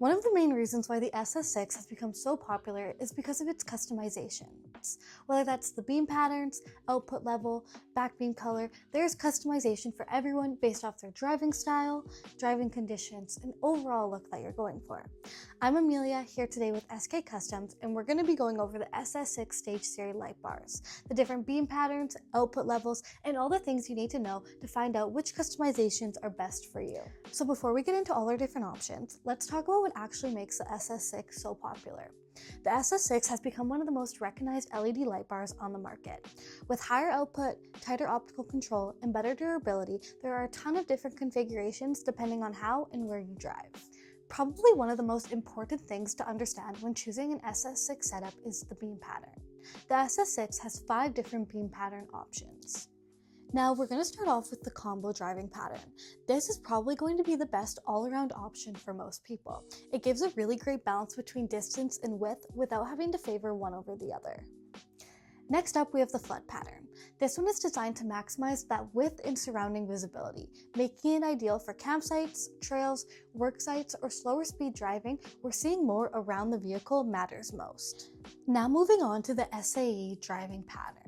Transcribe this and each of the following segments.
One of the main reasons why the SS6 has become so popular is because of its customizations. Whether that's the beam patterns, output level, back beam color, there's customization for everyone based off their driving style, driving conditions, and overall look that you're going for. I'm Amelia here today with SK Customs, and we're going to be going over the SS6 stage series light bars, the different beam patterns, output levels, and all the things you need to know to find out which customizations are best for you. So before we get into all our different options, let's talk about what actually makes the SS6 so popular. The SS6 has become one of the most recognized LED light bars on the market. With higher output, tighter optical control, and better durability, there are a ton of different configurations depending on how and where you drive. Probably one of the most important things to understand when choosing an SS6 setup is the beam pattern. The SS6 has 5 different beam pattern options. Now we're going to start off with the combo driving pattern. This is probably going to be the best all-around option for most people. It gives a really great balance between distance and width without having to favor one over the other. Next up, we have the flood pattern. This one is designed to maximize that width and surrounding visibility, making it ideal for campsites, trails, work sites, or slower speed driving where seeing more around the vehicle matters most. Now moving on to the SAE driving pattern.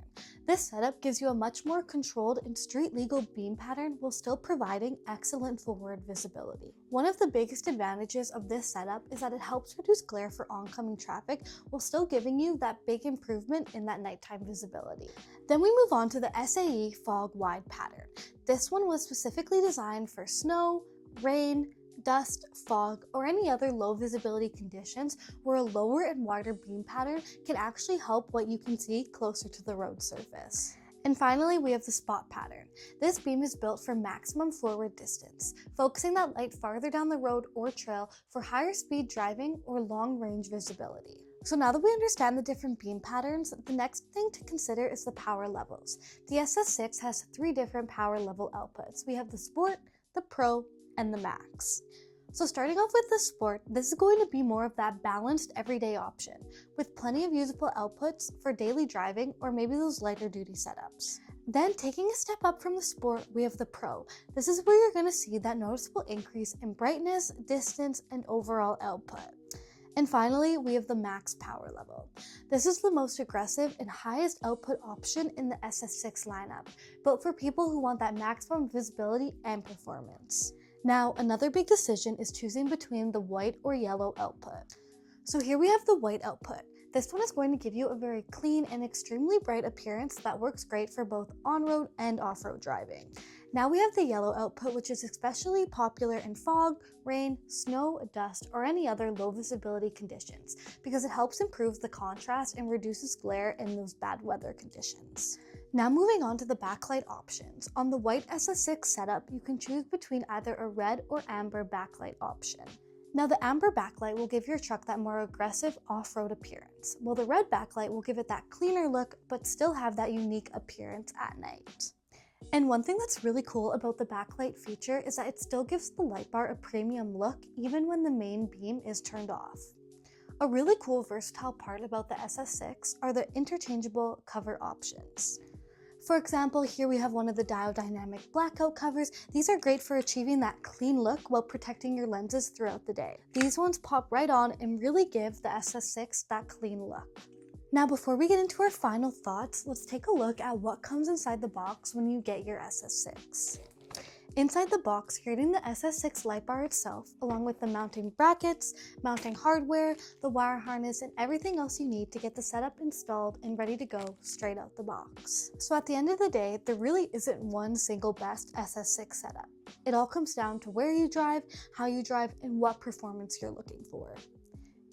This setup gives you a much more controlled and street-legal beam pattern while still providing excellent forward visibility. One of the biggest advantages of this setup is that it helps reduce glare for oncoming traffic while still giving you that big improvement in that nighttime visibility. Then we move on to the SAE fog wide pattern. This one was specifically designed for snow, rain, dust, fog, or any other low visibility conditions where a lower and wider beam pattern can actually help what you can see closer to the road surface. And finally, we have the spot pattern. This beam is built for maximum forward distance, focusing that light farther down the road or trail for higher speed driving or long range visibility. So now that we understand the different beam patterns, the next thing to consider is the power levels. The SS6 has 3 different power level outputs. We have the Sport, the Pro, and the Max. So starting off with the Sport, this is going to be more of that balanced everyday option, with plenty of usable outputs for daily driving or maybe those lighter duty setups. Then taking a step up from the Sport, we have the Pro. This is where you're going to see that noticeable increase in brightness, distance, and overall output. And finally, we have the Max power level. This is the most aggressive and highest output option in the SS6 lineup, built for people who want that maximum visibility and performance. Now, another big decision is choosing between the white or yellow output. So here we have the white output. This one is going to give you a very clean and extremely bright appearance that works great for both on-road and off-road driving. Now we have the yellow output, which is especially popular in fog, rain, snow, dust, or any other low visibility conditions because it helps improve the contrast and reduces glare in those bad weather conditions. Now moving on to the backlight options. On the white SS6 setup, you can choose between either a red or amber backlight option. Now the amber backlight will give your truck that more aggressive off-road appearance, while the red backlight will give it that cleaner look but still have that unique appearance at night. And one thing that's really cool about the backlight feature is that it still gives the light bar a premium look even when the main beam is turned off. A really cool versatile part about the SS6 are the interchangeable cover options. For example, here we have one of the Diode Dynamics blackout covers. These are great for achieving that clean look while protecting your lenses throughout the day. These ones pop right on and really give the SS6 that clean look. Now before we get into our final thoughts, let's take a look at what comes inside the box when you get your SS6. Inside the box, you're getting the SS6 light bar itself, along with the mounting brackets, mounting hardware, the wire harness, and everything else you need to get the setup installed and ready to go straight out the box. So at the end of the day, there really isn't one single best SS6 setup. It all comes down to where you drive, how you drive, and what performance you're looking for.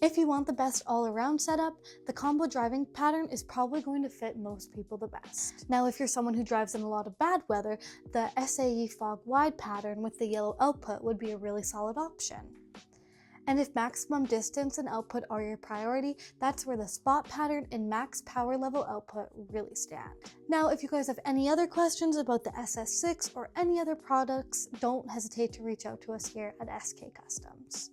If you want the best all-around setup, the combo driving pattern is probably going to fit most people the best. Now, if you're someone who drives in a lot of bad weather, the SAE fog wide pattern with the yellow output would be a really solid option. And if maximum distance and output are your priority, that's where the spot pattern and max power level output really stand. Now, if you guys have any other questions about the SS6 or any other products, don't hesitate to reach out to us here at SK Customs.